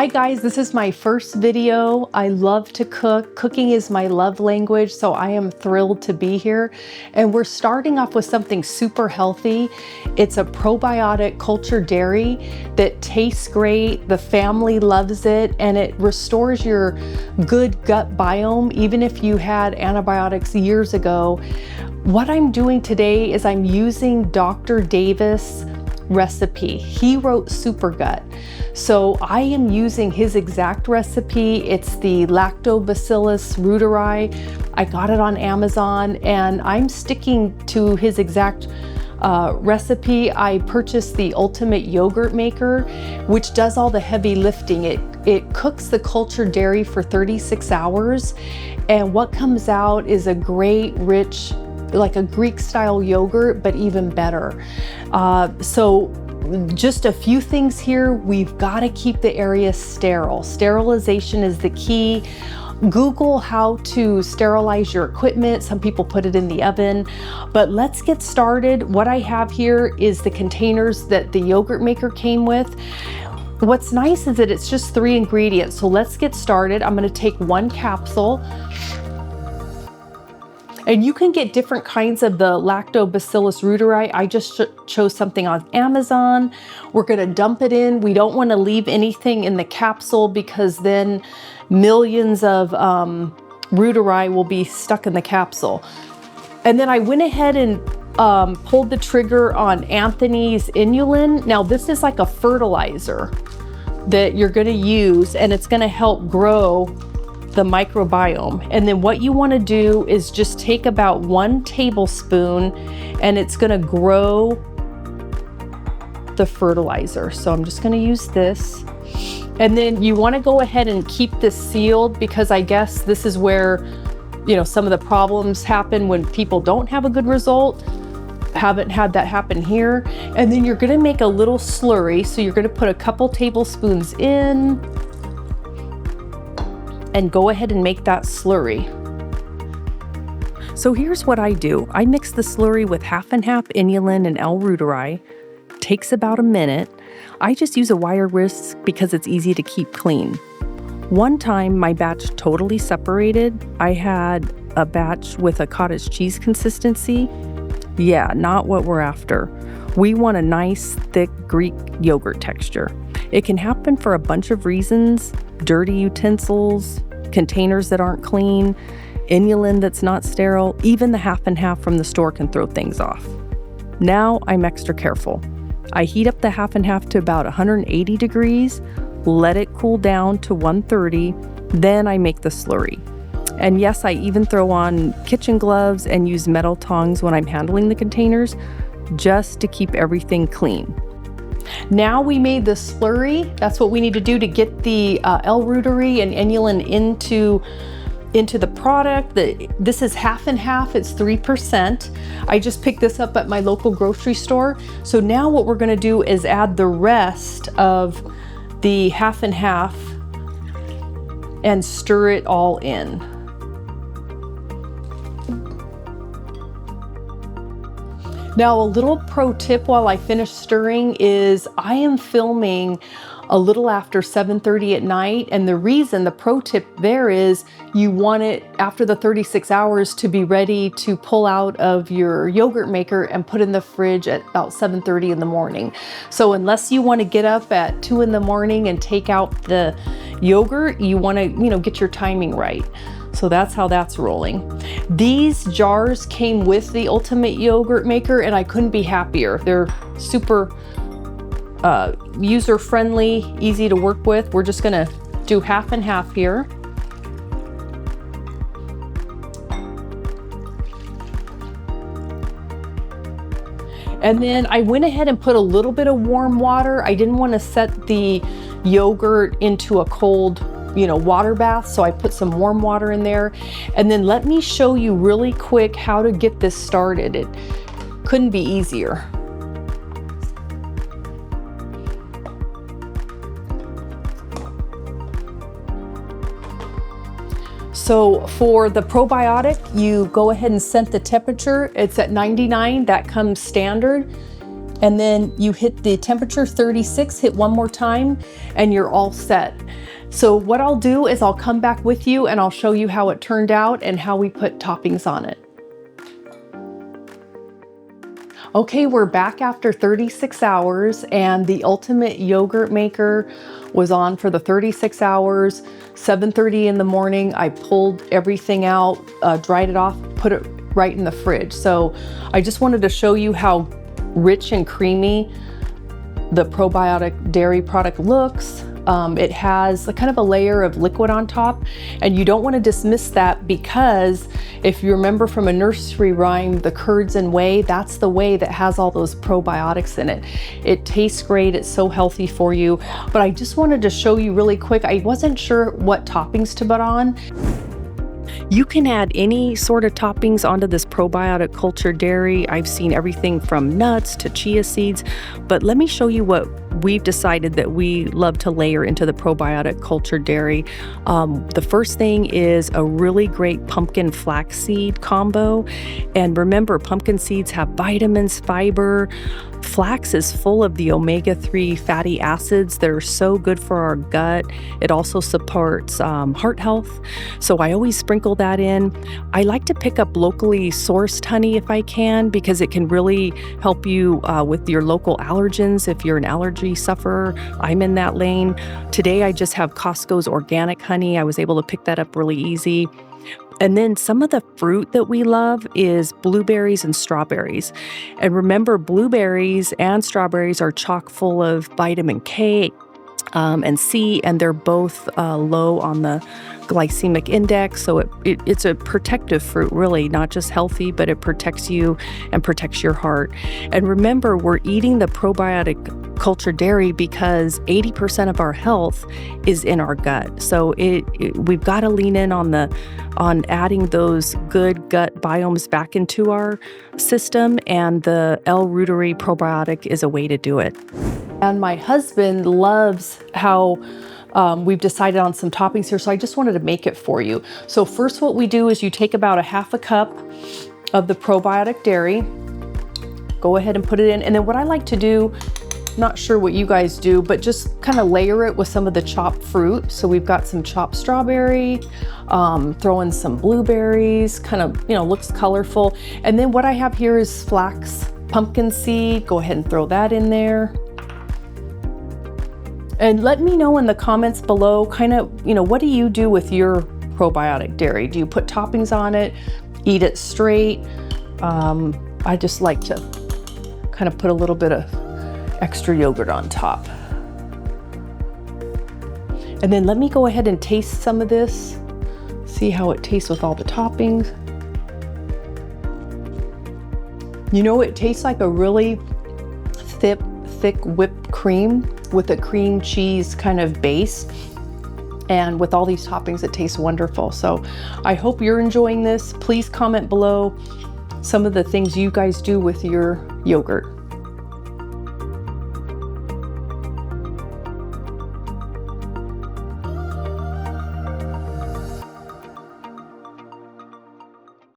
Hi guys, this is my first video. I love to cook. Cooking is my love language, so I am thrilled to be here. And we're starting off with something super healthy. It's a probiotic cultured dairy that tastes great. The family loves it, and it restores your good gut biome, even if you had antibiotics years ago. What I'm doing today is I'm using Dr. Davis' recipe. He wrote Supergut. So I am using his exact recipe. It's the Lactobacillus reuteri. I got it on Amazon and I'm sticking to his exact recipe. I purchased the Ultimate Yogurt Maker, which does all the heavy lifting. It cooks the cultured dairy for 36 hours. And what comes out is a great, rich, like a Greek style yogurt, but even better. So just a few things here. We've got to keep the area sterile. Sterilization is the key. Google how to sterilize your equipment. Some people put it in the oven, but let's get started. What I have here is the containers that the yogurt maker came with. What's nice is that it's just 3 ingredients. So let's get started. I'm going to take 1 capsule. And you can get different kinds of the Lactobacillus reuteri. I just chose something on Amazon. We're gonna dump it in. We don't wanna leave anything in the capsule because then millions of reuteri will be stuck in the capsule. And then I went ahead and pulled the trigger on Anthony's inulin. Now this is like a fertilizer that you're gonna use, and it's gonna help grow the microbiome. And then what you want to do is just take about 1 tablespoon and it's going to grow the fertilizer. So I'm just going to use this. And then you want to go ahead and keep this sealed, because I guess this is where, you know, some of the problems happen when people don't have a good result. Haven't had that happen here. And then you're going to make a little slurry. So you're going to put a couple tablespoons in and go ahead and make that slurry. So here's what I do. I mix the slurry with half and half inulin and L-reuteri. Takes about a minute. I just use a wire whisk because it's easy to keep clean. One time my batch totally separated. I had a batch with a cottage cheese consistency. Yeah, not what we're after. We want a nice, thick Greek yogurt texture. It can happen for a bunch of reasons: dirty utensils, containers that aren't clean, inulin that's not sterile. Even the half and half from the store can throw things off. Now I'm extra careful. I heat up the half and half to about 180 degrees, let it cool down to 130, then I make the slurry. And yes, I even throw on kitchen gloves and use metal tongs when I'm handling the containers, just to keep everything clean. Now we made the slurry. That's what we need to do to get the L-reuteri and inulin into the product. This is half and half, it's 3%. I just picked this up at my local grocery store. So now what we're gonna do is add the rest of the half and half and stir it all in. Now, a little pro tip while I finish stirring is I am filming a little after 7:30 at night. And the pro tip there is you want it after the 36 hours to be ready to pull out of your yogurt maker and put in the fridge at about 7:30 in the morning. So unless you want to get up at 2 in the morning and take out the yogurt, you want to, get your timing right. So that's how that's rolling. These jars came with the Ultimate Yogurt Maker and I couldn't be happier. They're super user-friendly, easy to work with. We're just gonna do half and half here. And then I went ahead and put a little bit of warm water. I didn't want to set the yogurt into a cold water bath, so I put some warm water in there. And then let me show you really quick how to get this started. It couldn't be easier. So for the probiotic, you go ahead and set the temperature. It's at 99, that comes standard. And then you hit the temperature 36, hit one more time, and you're all set. So what I'll do is I'll come back with you and I'll show you how it turned out and how we put toppings on it. Okay, we're back after 36 hours and the ultimate yogurt maker was on for the 36 hours. 7:30 in the morning, I pulled everything out, dried it off, put it right in the fridge. So I just wanted to show you how rich and creamy the probiotic dairy product looks. It has a kind of a layer of liquid on top, and you don't want to dismiss that because if you remember from a nursery rhyme, the curds and whey, that's the whey that has all those probiotics in it. It tastes great, it's so healthy for you, but I just wanted to show you really quick. I wasn't sure what toppings to put on. You can add any sort of toppings onto this probiotic cultured dairy. I've seen everything from nuts to chia seeds, but let me show you what we've decided that we love to layer into the probiotic cultured dairy. The first thing is a really great pumpkin flaxseed combo. And remember, pumpkin seeds have vitamins, fiber. Flax is full of the omega-3 fatty acids that are so good for our gut. It also supports heart health. So I always sprinkle that in. I like to pick up locally sourced honey if I can, because it can really help you with your local allergens if you're an allergy sufferer. I'm in that lane. Today I just have Costco's organic honey. I was able to pick that up really easy. And then some of the fruit that we love is blueberries and strawberries. And remember, blueberries and strawberries are chock full of vitamin K and C, and they're both low on the glycemic index. So it's a protective fruit, really, not just healthy, but it protects you and protects your heart. And remember, we're eating the probiotic cultured dairy because 80% of our health is in our gut. So we've got to lean in on adding those good gut biomes back into our system, and the L-Reuteri probiotic is a way to do it. And my husband loves how we've decided on some toppings here, so I just wanted to make it for you. So first what we do is you take about a half a cup of the probiotic dairy, go ahead and put it in, and then what I like to do, not sure what you guys do, but just kind of layer it with some of the chopped fruit. So we've got some chopped strawberry, throw in some blueberries, kind of, looks colorful. And then what I have here is flax pumpkin seed. Go ahead and throw that in there. And let me know in the comments below, kind of, what do you do with your probiotic dairy? Do you put toppings on it, eat it straight? I just like to kind of put a little bit of extra yogurt on top. And then let me go ahead and taste some of this, see how it tastes with all the toppings. It tastes like a really thick whipped cream with a cream cheese kind of base. And with all these toppings, it tastes wonderful. So I hope you're enjoying this. Please comment below some of the things you guys do with your yogurt.